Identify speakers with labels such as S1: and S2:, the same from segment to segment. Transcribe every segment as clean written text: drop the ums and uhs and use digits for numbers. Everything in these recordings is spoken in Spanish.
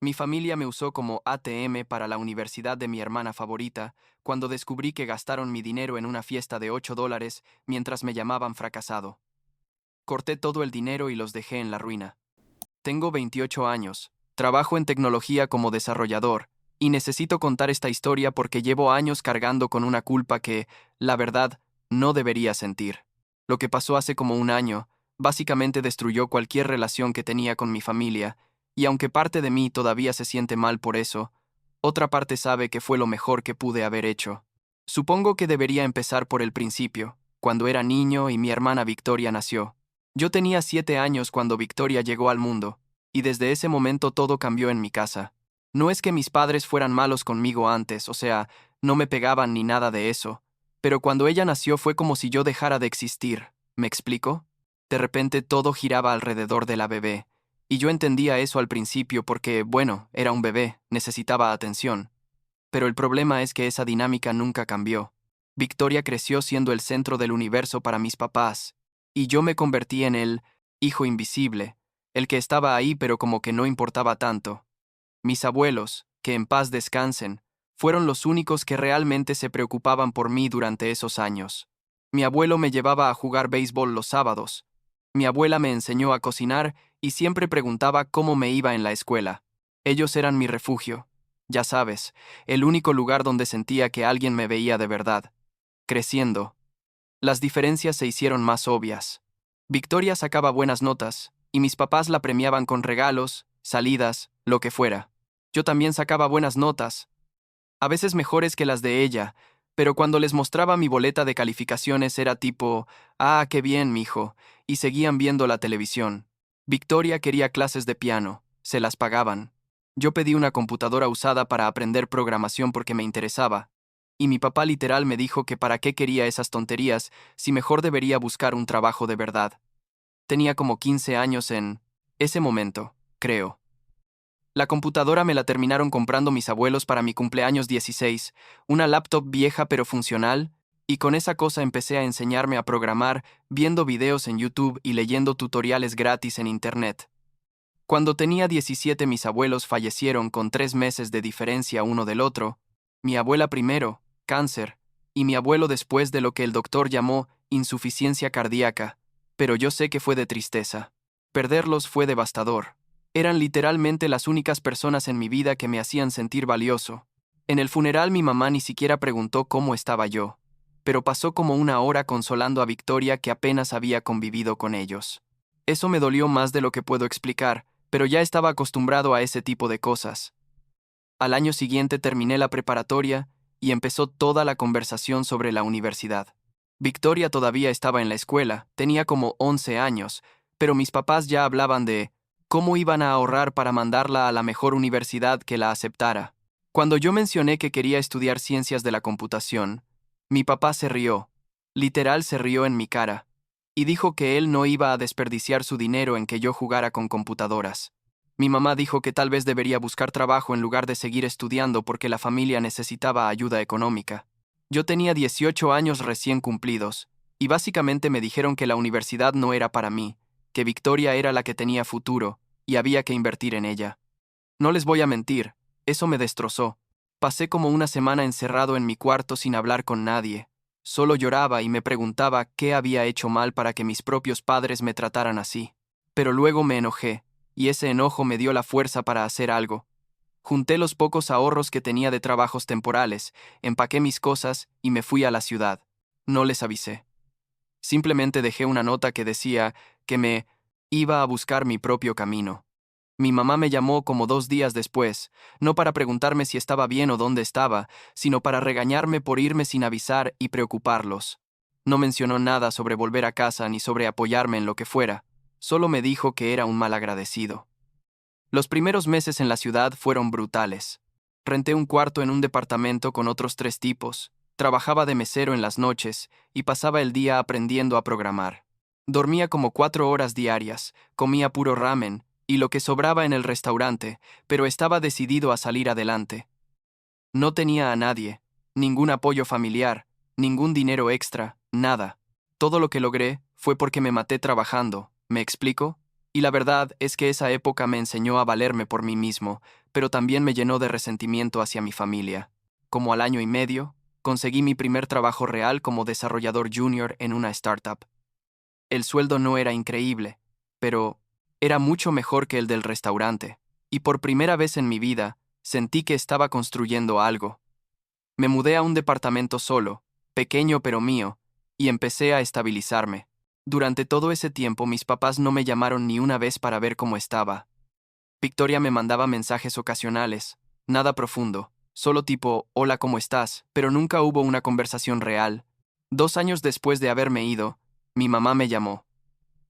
S1: Mi familia me usó como ATM para la universidad de mi hermana favorita cuando descubrí que gastaron mi dinero en una fiesta de $8 mientras me llamaban fracasado. Corté todo el dinero y los dejé en la ruina. Tengo 28 años, trabajo en tecnología como desarrollador, y necesito contar esta historia porque llevo años cargando con una culpa que, la verdad, no debería sentir. Lo que pasó hace como un año, básicamente destruyó cualquier relación que tenía con mi familia, y aunque parte de mí todavía se siente mal por eso, otra parte sabe que fue lo mejor que pude haber hecho. Supongo que debería empezar por el principio, cuando era niño y mi hermana Victoria nació. Yo tenía 7 años cuando Victoria llegó al mundo, y desde ese momento todo cambió en mi casa. No es que mis padres fueran malos conmigo antes, o sea, no me pegaban ni nada de eso, pero cuando ella nació fue como si yo dejara de existir, ¿me explico? De repente todo giraba alrededor de la bebé, y yo entendía eso al principio porque, bueno, era un bebé, necesitaba atención. Pero el problema es que esa dinámica nunca cambió. Victoria creció siendo el centro del universo para mis papás, y yo me convertí en el hijo invisible, el que estaba ahí pero como que no importaba tanto. Mis abuelos, que en paz descansen, fueron los únicos que realmente se preocupaban por mí durante esos años. Mi abuelo me llevaba a jugar béisbol los sábados. Mi abuela me enseñó a cocinar y siempre preguntaba cómo me iba en la escuela. Ellos eran mi refugio. Ya sabes, el único lugar donde sentía que alguien me veía de verdad. Creciendo, las diferencias se hicieron más obvias. Victoria sacaba buenas notas, y mis papás la premiaban con regalos, salidas, lo que fuera. Yo también sacaba buenas notas, a veces mejores que las de ella, pero cuando les mostraba mi boleta de calificaciones era tipo, ah, qué bien, mijo, y seguían viendo la televisión. Victoria quería clases de piano, se las pagaban. Yo pedí una computadora usada para aprender programación porque me interesaba, y mi papá literal me dijo que para qué quería esas tonterías si mejor debería buscar un trabajo de verdad. Tenía como 15 años en ese momento, creo. La computadora me la terminaron comprando mis abuelos para mi cumpleaños 16, una laptop vieja pero funcional, y con esa cosa empecé a enseñarme a programar, viendo videos en YouTube y leyendo tutoriales gratis en Internet. Cuando tenía 17 mis abuelos fallecieron con 3 meses de diferencia uno del otro, mi abuela primero, cáncer, y mi abuelo después de lo que el doctor llamó insuficiencia cardíaca, pero yo sé que fue de tristeza. Perderlos fue devastador. Eran literalmente las únicas personas en mi vida que me hacían sentir valioso. En el funeral mi mamá ni siquiera preguntó cómo estaba yo, pero pasó como una hora consolando a Victoria que apenas había convivido con ellos. Eso me dolió más de lo que puedo explicar, pero ya estaba acostumbrado a ese tipo de cosas. Al año siguiente terminé la preparatoria y empezó toda la conversación sobre la universidad. Victoria todavía estaba en la escuela, tenía como 11 años, pero mis papás ya hablaban de cómo iban a ahorrar para mandarla a la mejor universidad que la aceptara. Cuando yo mencioné que quería estudiar ciencias de la computación, mi papá se rió, literal se rió en mi cara, y dijo que él no iba a desperdiciar su dinero en que yo jugara con computadoras. Mi mamá dijo que tal vez debería buscar trabajo en lugar de seguir estudiando porque la familia necesitaba ayuda económica. Yo tenía 18 años recién cumplidos, y básicamente me dijeron que la universidad no era para mí, que Victoria era la que tenía futuro, y había que invertir en ella. No les voy a mentir, eso me destrozó. Pasé como una semana encerrado en mi cuarto sin hablar con nadie. Solo lloraba y me preguntaba qué había hecho mal para que mis propios padres me trataran así. Pero luego me enojé, y ese enojo me dio la fuerza para hacer algo. Junté los pocos ahorros que tenía de trabajos temporales, empaqué mis cosas y me fui a la ciudad. No les avisé. Simplemente dejé una nota que decía que me iba a buscar mi propio camino. Mi mamá me llamó como 2 días después, no para preguntarme si estaba bien o dónde estaba, sino para regañarme por irme sin avisar y preocuparlos. No mencionó nada sobre volver a casa ni sobre apoyarme en lo que fuera, solo me dijo que era un malagradecido. Los primeros meses en la ciudad fueron brutales. Renté un cuarto en un departamento con otros 3 tipos, trabajaba de mesero en las noches y pasaba el día aprendiendo a programar. Dormía como 4 horas diarias, comía puro ramen y lo que sobraba en el restaurante, pero estaba decidido a salir adelante. No tenía a nadie, ningún apoyo familiar, ningún dinero extra, nada. Todo lo que logré fue porque me maté trabajando, ¿me explico? Y la verdad es que esa época me enseñó a valerme por mí mismo, pero también me llenó de resentimiento hacia mi familia. Como al año y medio, conseguí mi primer trabajo real como desarrollador junior en una startup. El sueldo no era increíble, pero era mucho mejor que el del restaurante, y por primera vez en mi vida sentí que estaba construyendo algo. Me mudé a un departamento solo, pequeño pero mío, y empecé a estabilizarme. Durante todo ese tiempo mis papás no me llamaron ni una vez para ver cómo estaba. Victoria me mandaba mensajes ocasionales, nada profundo, solo tipo, hola, ¿cómo estás? Pero nunca hubo una conversación real. 2 años después de haberme ido, mi mamá me llamó.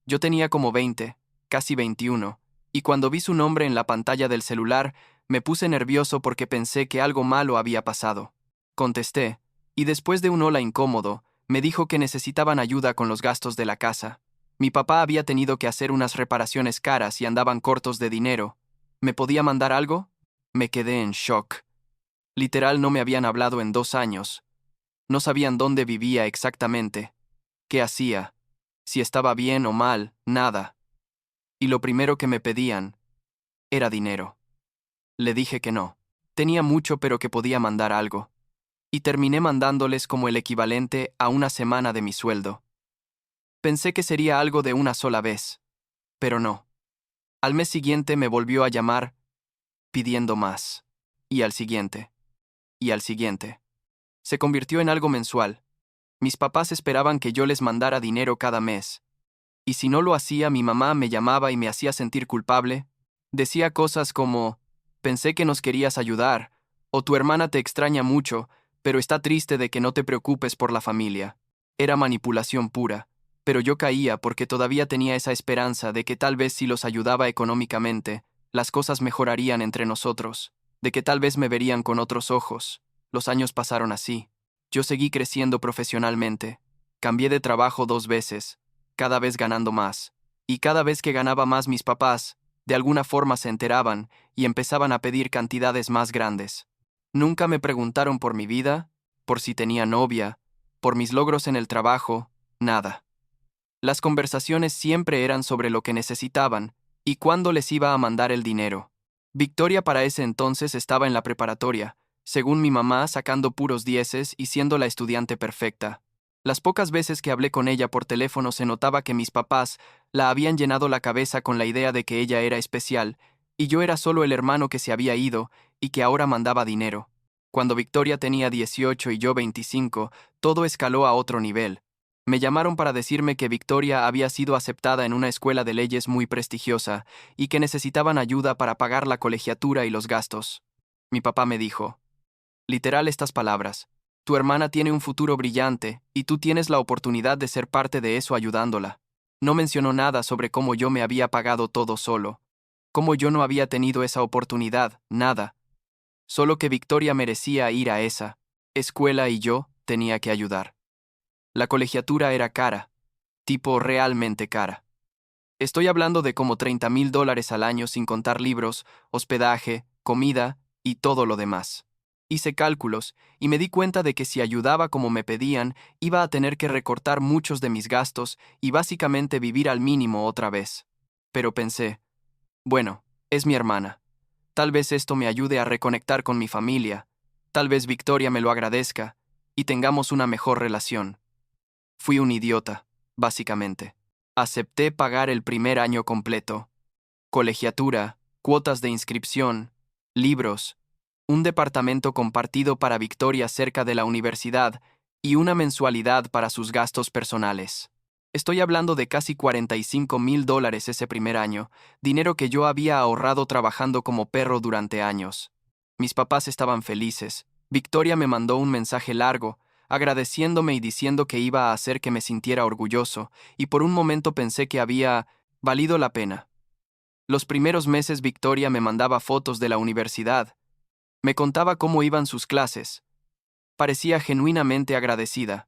S1: Yo tenía como 20, casi 21, y cuando vi su nombre en la pantalla del celular, me puse nervioso porque pensé que algo malo había pasado. Contesté, y después de un hola incómodo, me dijo que necesitaban ayuda con los gastos de la casa. Mi papá había tenido que hacer unas reparaciones caras y andaban cortos de dinero. ¿Me podía mandar algo? Me quedé en shock. Literal, no me habían hablado en 2 años. No sabían dónde vivía exactamente, qué hacía, si estaba bien o mal, nada. Y lo primero que me pedían era dinero. Le dije que no. Tenía mucho pero que podía mandar algo. Y terminé mandándoles como el equivalente a una semana de mi sueldo. Pensé que sería algo de una sola vez, pero no. Al mes siguiente me volvió a llamar pidiendo más. Y al siguiente. Y al siguiente. Se convirtió en algo mensual. Mis papás esperaban que yo les mandara dinero cada mes. Y si no lo hacía, mi mamá me llamaba y me hacía sentir culpable. Decía cosas como, pensé que nos querías ayudar, o tu hermana te extraña mucho, pero está triste de que no te preocupes por la familia. Era manipulación pura, pero yo caía porque todavía tenía esa esperanza de que tal vez si los ayudaba económicamente, las cosas mejorarían entre nosotros, de que tal vez me verían con otros ojos. Los años pasaron así. Yo seguí creciendo profesionalmente. Cambié de trabajo 2 veces, cada vez ganando más. Y cada vez que ganaba más mis papás, de alguna forma se enteraban y empezaban a pedir cantidades más grandes. Nunca me preguntaron por mi vida, por si tenía novia, por mis logros en el trabajo, nada. Las conversaciones siempre eran sobre lo que necesitaban y cuándo les iba a mandar el dinero. Victoria para ese entonces estaba en la preparatoria, según mi mamá, sacando puros dieces y siendo la estudiante perfecta. Las pocas veces que hablé con ella por teléfono se notaba que mis papás la habían llenado la cabeza con la idea de que ella era especial, y yo era solo el hermano que se había ido y que ahora mandaba dinero. Cuando Victoria tenía 18 y yo 25, todo escaló a otro nivel. Me llamaron para decirme que Victoria había sido aceptada en una escuela de leyes muy prestigiosa y que necesitaban ayuda para pagar la colegiatura y los gastos. Mi papá me dijo, literal estas palabras, tu hermana tiene un futuro brillante y tú tienes la oportunidad de ser parte de eso ayudándola. No mencionó nada sobre cómo yo me había pagado todo solo, cómo yo no había tenido esa oportunidad, nada. Solo que Victoria merecía ir a esa escuela y yo tenía que ayudar. La colegiatura era cara, tipo realmente cara. Estoy hablando de como $30,000 al año sin contar libros, hospedaje, comida y todo lo demás. Hice cálculos y me di cuenta de que si ayudaba como me pedían, iba a tener que recortar muchos de mis gastos y básicamente vivir al mínimo otra vez. Pero pensé, bueno, es mi hermana. Tal vez esto me ayude a reconectar con mi familia. Tal vez Victoria me lo agradezca y tengamos una mejor relación. Fui un idiota, básicamente. Acepté pagar el primer año completo. Colegiatura, cuotas de inscripción, libros, un departamento compartido para Victoria cerca de la universidad y una mensualidad para sus gastos personales. Estoy hablando de casi $45,000 ese primer año, dinero que yo había ahorrado trabajando como perro durante años. Mis papás estaban felices. Victoria me mandó un mensaje largo, agradeciéndome y diciendo que iba a hacer que me sintiera orgulloso, y por un momento pensé que había valido la pena. Los primeros meses Victoria me mandaba fotos de la universidad. Me contaba cómo iban sus clases. Parecía genuinamente agradecida.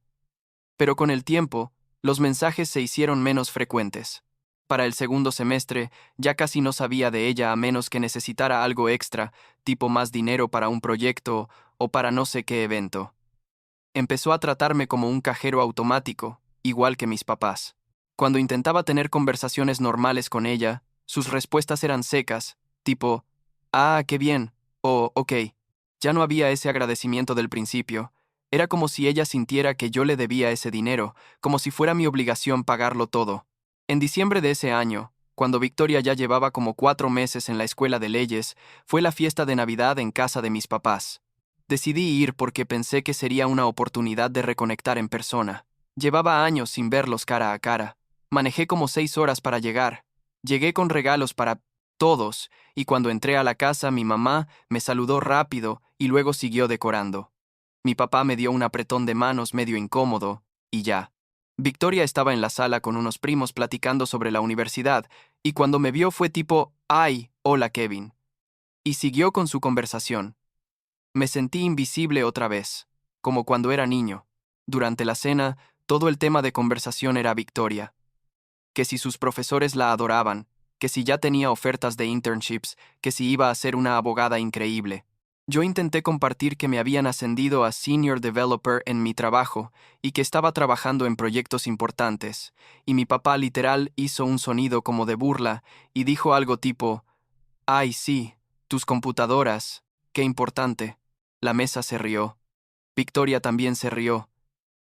S1: Pero con el tiempo, los mensajes se hicieron menos frecuentes. Para el segundo semestre, ya casi no sabía de ella a menos que necesitara algo extra, tipo más dinero para un proyecto o para no sé qué evento. Empezó a tratarme como un cajero automático, igual que mis papás. Cuando intentaba tener conversaciones normales con ella, sus respuestas eran secas, tipo, Ah, qué bien. Oh, ok. Ya no había ese agradecimiento del principio. Era como si ella sintiera que yo le debía ese dinero, como si fuera mi obligación pagarlo todo. En diciembre de ese año, cuando Victoria ya llevaba como 4 meses en la escuela de leyes, fue la fiesta de Navidad en casa de mis papás. Decidí ir porque pensé que sería una oportunidad de reconectar en persona. Llevaba años sin verlos cara a cara. Manejé como 6 horas para llegar. Llegué con regalos para todos, y cuando entré a la casa mi mamá me saludó rápido y luego siguió decorando. Mi papá me dio un apretón de manos medio incómodo, y ya. Victoria estaba en la sala con unos primos platicando sobre la universidad, y cuando me vio fue tipo, ¡ay, hola Kevin! Y siguió con su conversación. Me sentí invisible otra vez, como cuando era niño. Durante la cena, todo el tema de conversación era Victoria. Que si sus profesores la adoraban, que si ya tenía ofertas de internships, que si iba a ser una abogada increíble. Yo intenté compartir que me habían ascendido a Senior Developer en mi trabajo y que estaba trabajando en proyectos importantes, y mi papá literal hizo un sonido como de burla y dijo algo tipo, «Ay, sí, tus computadoras, qué importante». La mesa se rió. Victoria también se rió,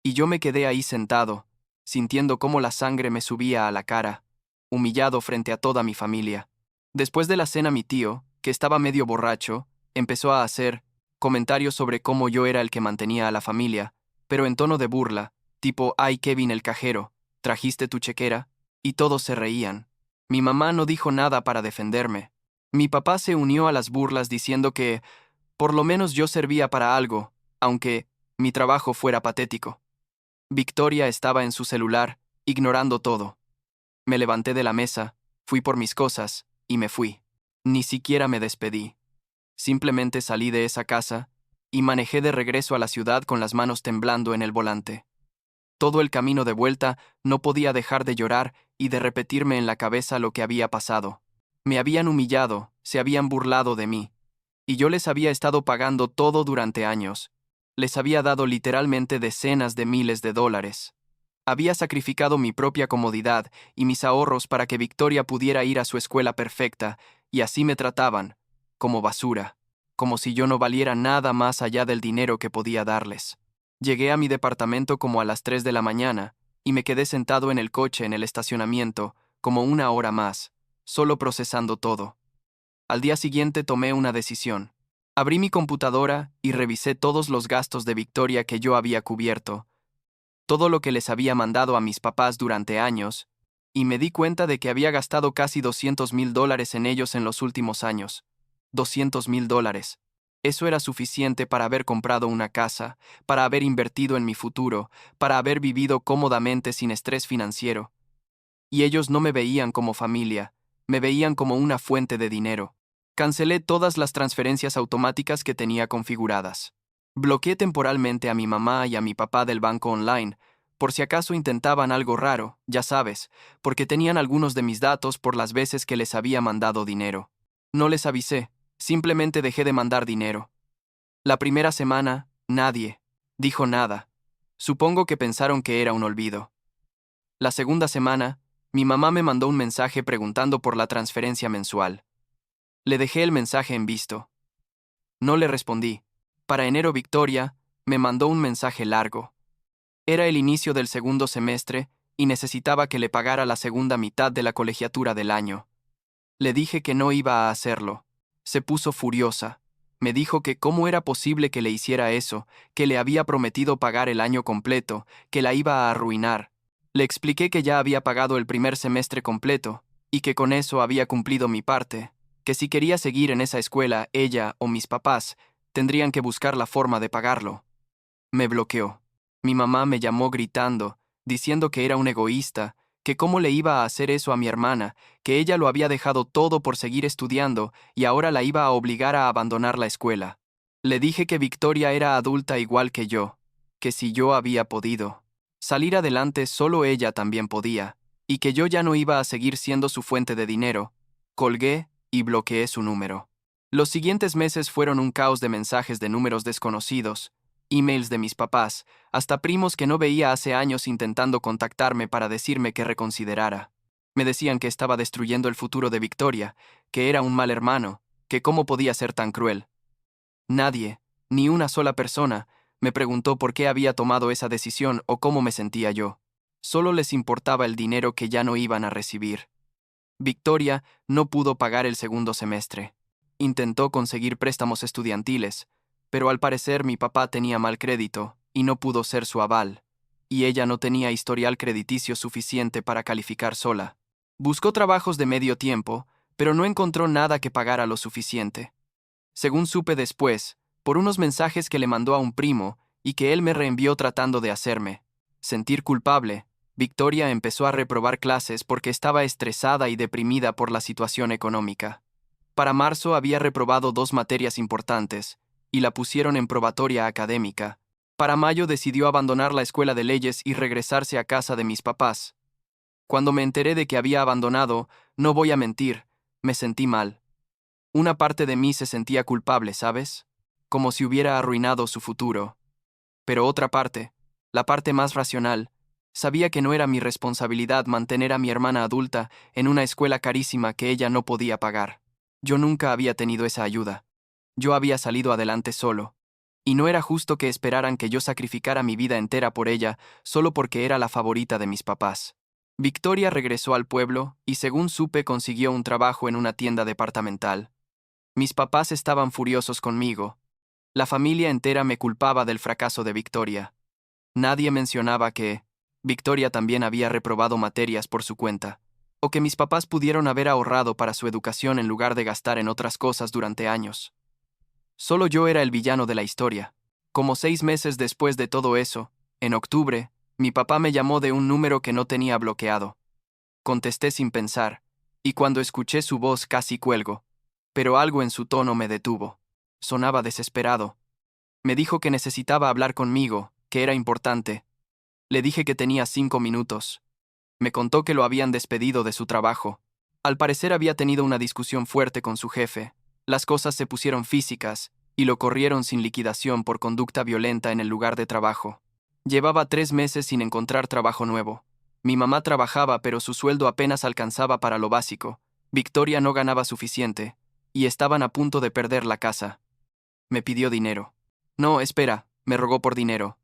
S1: y yo me quedé ahí sentado, sintiendo cómo la sangre me subía a la cara, humillado frente a toda mi familia. Después de la cena mi tío, que estaba medio borracho, empezó a hacer comentarios sobre cómo yo era el que mantenía a la familia, pero en tono de burla, tipo, «Ay, Kevin el cajero, ¿trajiste tu chequera?» Y todos se reían. Mi mamá no dijo nada para defenderme. Mi papá se unió a las burlas diciendo que, por lo menos yo servía para algo, aunque mi trabajo fuera patético. Victoria estaba en su celular, ignorando todo. Me levanté de la mesa, fui por mis cosas, y me fui. Ni siquiera me despedí. Simplemente salí de esa casa, y manejé de regreso a la ciudad con las manos temblando en el volante. Todo el camino de vuelta no podía dejar de llorar y de repetirme en la cabeza lo que había pasado. Me habían humillado, se habían burlado de mí, y yo les había estado pagando todo durante años. Les había dado literalmente decenas de miles de dólares. Había sacrificado mi propia comodidad y mis ahorros para que Victoria pudiera ir a su escuela perfecta, y así me trataban, como basura, como si yo no valiera nada más allá del dinero que podía darles. Llegué a mi departamento como a las 3 de la mañana, y me quedé sentado en el coche en el estacionamiento, como 1 hora más, solo procesando todo. Al día siguiente tomé una decisión. Abrí mi computadora y revisé todos los gastos de Victoria que yo había cubierto, todo lo que les había mandado a mis papás durante años, y me di cuenta de que había gastado casi $200,000 en ellos en los últimos años. $200,000. Eso era suficiente para haber comprado una casa, para haber invertido en mi futuro, para haber vivido cómodamente sin estrés financiero. Y ellos no me veían como familia, me veían como una fuente de dinero. Cancelé todas las transferencias automáticas que tenía configuradas. Bloqueé temporalmente a mi mamá y a mi papá del banco online, por si acaso intentaban algo raro, ya sabes, porque tenían algunos de mis datos por las veces que les había mandado dinero. No les avisé, simplemente dejé de mandar dinero. La primera semana, nadie dijo nada. Supongo que pensaron que era un olvido. La segunda semana, mi mamá me mandó un mensaje preguntando por la transferencia mensual. Le dejé el mensaje en visto. No le respondí. Para enero Victoria me mandó un mensaje largo. Era el inicio del segundo semestre y necesitaba que le pagara la segunda mitad de la colegiatura del año. Le dije que no iba a hacerlo. Se puso furiosa. Me dijo que cómo era posible que le hiciera eso, que le había prometido pagar el año completo, que la iba a arruinar. Le expliqué que ya había pagado el primer semestre completo, y que con eso había cumplido mi parte, que si quería seguir en esa escuela, ella o mis papás tendrían que buscar la forma de pagarlo. Me bloqueó. Mi mamá me llamó gritando, diciendo que era un egoísta, que cómo le iba a hacer eso a mi hermana, que ella lo había dejado todo por seguir estudiando y ahora la iba a obligar a abandonar la escuela. Le dije que Victoria era adulta igual que yo, que si yo había podido salir adelante solo ella también podía, y que yo ya no iba a seguir siendo su fuente de dinero. Colgué y bloqueé su número. Los siguientes meses fueron un caos de mensajes de números desconocidos, emails de mis papás, hasta primos que no veía hace años intentando contactarme para decirme que reconsiderara. Me decían que estaba destruyendo el futuro de Victoria, que era un mal hermano, que cómo podía ser tan cruel. Nadie, ni una sola persona, me preguntó por qué había tomado esa decisión o cómo me sentía yo. Solo les importaba el dinero que ya no iban a recibir. Victoria no pudo pagar el segundo semestre. Intentó conseguir préstamos estudiantiles, pero al parecer mi papá tenía mal crédito y no pudo ser su aval, y ella no tenía historial crediticio suficiente para calificar sola. Buscó trabajos de medio tiempo, pero no encontró nada que pagara lo suficiente. Según supe después, por unos mensajes que le mandó a un primo y que él me reenvió tratando de hacerme sentir culpable, Victoria empezó a reprobar clases porque estaba estresada y deprimida por la situación económica. Para marzo había reprobado 2 materias importantes y la pusieron en probatoria académica. Para mayo decidió abandonar la escuela de leyes y regresarse a casa de mis papás. Cuando me enteré de que había abandonado, no voy a mentir, me sentí mal. Una parte de mí se sentía culpable, ¿sabes? Como si hubiera arruinado su futuro. Pero otra parte, la parte más racional, sabía que no era mi responsabilidad mantener a mi hermana adulta en una escuela carísima que ella no podía pagar. Yo nunca había tenido esa ayuda. Yo había salido adelante solo. Y no era justo que esperaran que yo sacrificara mi vida entera por ella solo porque era la favorita de mis papás. Victoria regresó al pueblo y, según supe, consiguió un trabajo en una tienda departamental. Mis papás estaban furiosos conmigo. La familia entera me culpaba del fracaso de Victoria. Nadie mencionaba que Victoria también había reprobado materias por su cuenta, o que mis papás pudieron haber ahorrado para su educación en lugar de gastar en otras cosas durante años. Solo yo era el villano de la historia. Como 6 meses después de todo eso, en octubre, mi papá me llamó de un número que no tenía bloqueado. Contesté sin pensar, y cuando escuché su voz casi cuelgo, pero algo en su tono me detuvo. Sonaba desesperado. Me dijo que necesitaba hablar conmigo, que era importante. Le dije que tenía 5 minutos. Me contó que lo habían despedido de su trabajo. Al parecer había tenido una discusión fuerte con su jefe. Las cosas se pusieron físicas, y lo corrieron sin liquidación por conducta violenta en el lugar de trabajo. Llevaba 3 meses sin encontrar trabajo nuevo. Mi mamá trabajaba, pero su sueldo apenas alcanzaba para lo básico. Victoria no ganaba suficiente, y estaban a punto de perder la casa. Me pidió dinero. No, espera, me rogó por dinero.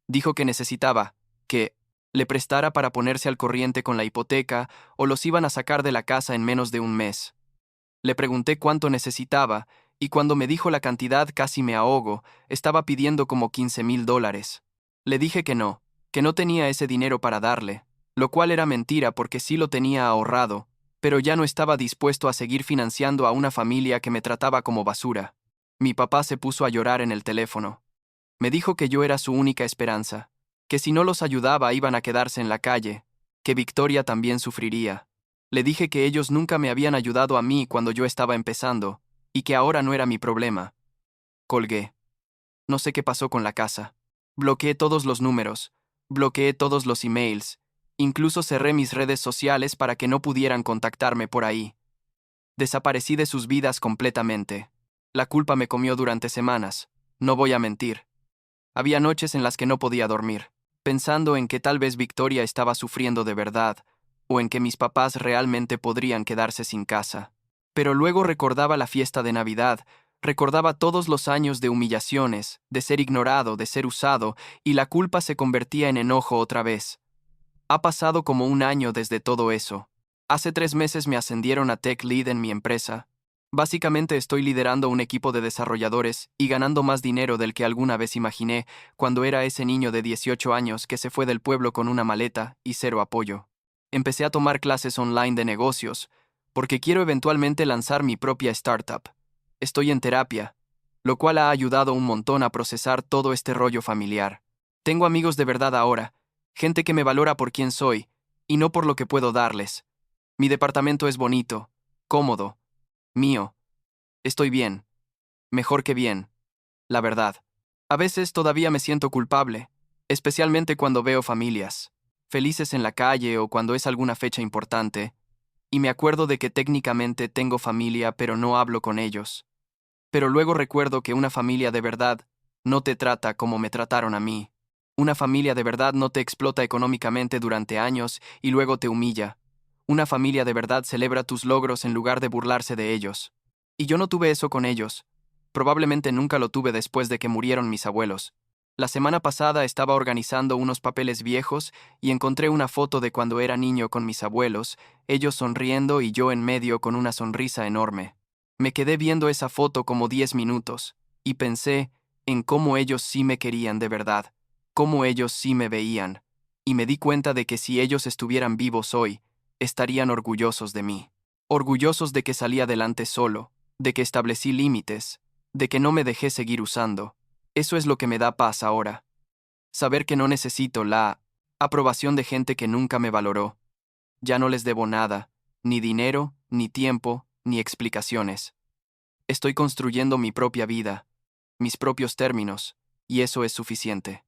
S1: Dijo que necesitaba, que le prestara para ponerse al corriente con la hipoteca o los iban a sacar de la casa en menos de un mes. Le pregunté cuánto necesitaba, y cuando me dijo la cantidad casi me ahogo, estaba pidiendo como $15,000. Le dije que no tenía ese dinero para darle, lo cual era mentira porque sí lo tenía ahorrado, pero ya no estaba dispuesto a seguir financiando a una familia que me trataba como basura. Mi papá se puso a llorar en el teléfono. Me dijo que yo era su única esperanza, que si no los ayudaba iban a quedarse en la calle, que Victoria también sufriría. Le dije que ellos nunca me habían ayudado a mí cuando yo estaba empezando, y que ahora no era mi problema. Colgué. No sé qué pasó con la casa. Bloqueé todos los números, bloqueé todos los emails, incluso cerré mis redes sociales para que no pudieran contactarme por ahí. Desaparecí de sus vidas completamente. La culpa me comió durante semanas, no voy a mentir. Había noches en las que no podía dormir, pensando en que tal vez Victoria estaba sufriendo de verdad, o en que mis papás realmente podrían quedarse sin casa. Pero luego recordaba la fiesta de Navidad, recordaba todos los años de humillaciones, de ser ignorado, de ser usado, y la culpa se convertía en enojo otra vez. Ha pasado como un año desde todo eso. Hace 3 meses me ascendieron a Tech Lead en mi empresa. Básicamente estoy liderando un equipo de desarrolladores y ganando más dinero del que alguna vez imaginé cuando era ese niño de 18 años que se fue del pueblo con una maleta y cero apoyo. Empecé a tomar clases online de negocios, porque quiero eventualmente lanzar mi propia startup. Estoy en terapia, lo cual ha ayudado un montón a procesar todo este rollo familiar. Tengo amigos de verdad ahora, gente que me valora por quien soy, y no por lo que puedo darles. Mi departamento es bonito, cómodo, mío. Estoy bien. Mejor que bien. La verdad. A veces todavía me siento culpable, especialmente cuando veo familias felices en la calle o cuando es alguna fecha importante, y me acuerdo de que técnicamente tengo familia pero no hablo con ellos. Pero luego recuerdo que una familia de verdad no te trata como me trataron a mí. Una familia de verdad no te explota económicamente durante años y luego te humilla. Una familia de verdad celebra tus logros en lugar de burlarse de ellos. Y yo no tuve eso con ellos. Probablemente nunca lo tuve después de que murieron mis abuelos. La semana pasada estaba organizando unos papeles viejos y encontré una foto de cuando era niño con mis abuelos, ellos sonriendo y yo en medio con una sonrisa enorme. Me quedé viendo esa foto como 10 minutos, y pensé en cómo ellos sí me querían de verdad, cómo ellos sí me veían, y me di cuenta de que si ellos estuvieran vivos hoy, estarían orgullosos de mí. Orgullosos de que salí adelante solo, de que establecí límites, de que no me dejé seguir usando. Eso es lo que me da paz ahora. Saber que no necesito la aprobación de gente que nunca me valoró. Ya no les debo nada, ni dinero, ni tiempo, ni explicaciones. Estoy construyendo mi propia vida, mis propios términos, y eso es suficiente.